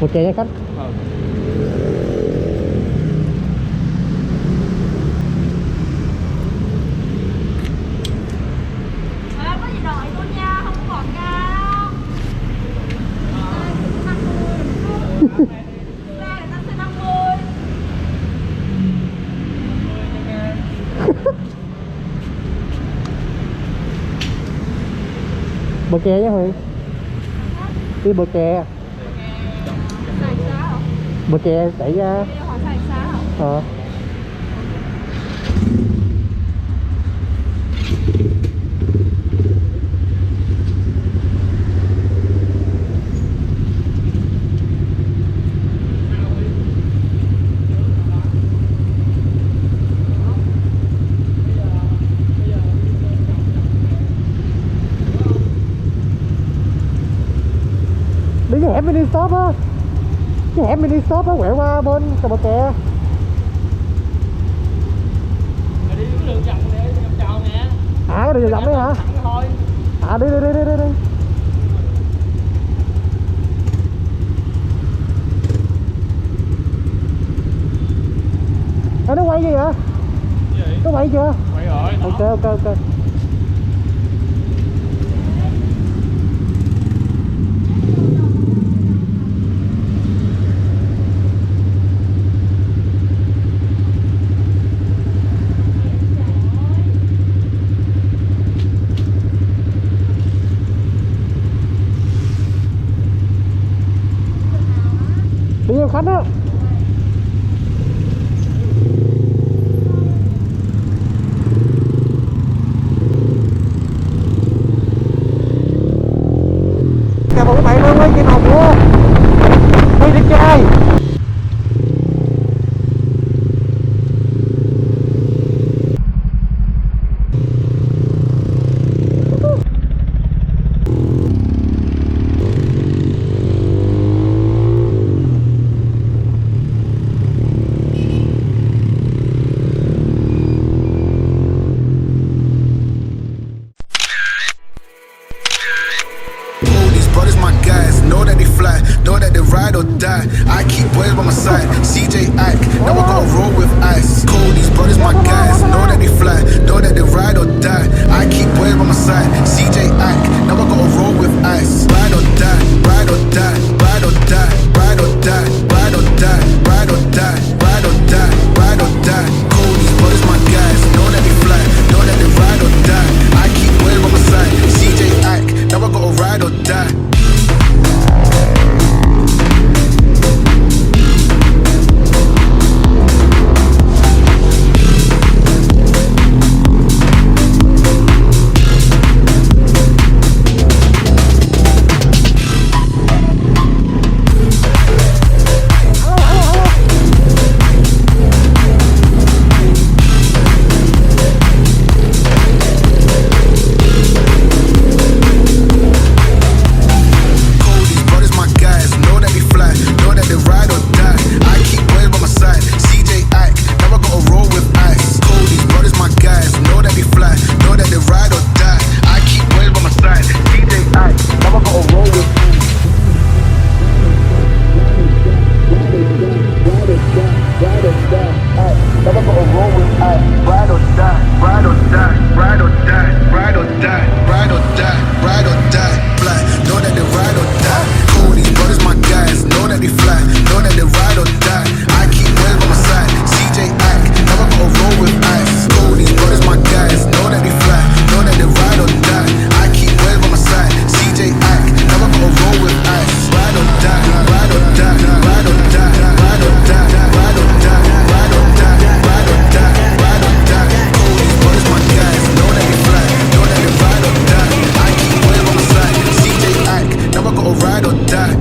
Một chè nha khách. Có gì đợi tôi nha, không có quảng cáo. Ra người ta sẽ 50. Bờ chè nha Huy. Đi bờ chè. Xài xá hả? Bờ chè đẩy ra. Hỏi xài xá hả? Đi cái hẻm mini stop á. Cái hẻm mini stop á, quẹo qua bên bờ kè. Đi cái đường vòng để vòng tròn nè. À cái đường vòng đấy hả? Thôi. À đi. À, nó quay gì vậy? Gì? Nó quay chưa? Quay rồi. Ok. Đi nhiều khách á. Chào mừng các bạn đến với kênh học của Huy đi chơi. Know that they ride or die. I keep boys by my side. CJ Ike, now I gotta roll with ice. Cold, these brothers my guys. Know that they fly. Know that they ride or die. I keep boys by my side. CJ Ike, now I gotta roll with ice. Ride or die, ride or die, ride or die, ride or die, ride or die, ride or die, ride or die, ride or die. Cold, these brothers my guys. Know that they fly. Know that they ride or die. I keep boys by my side. CJ Ike, now I gotta ride or die. Ride or die.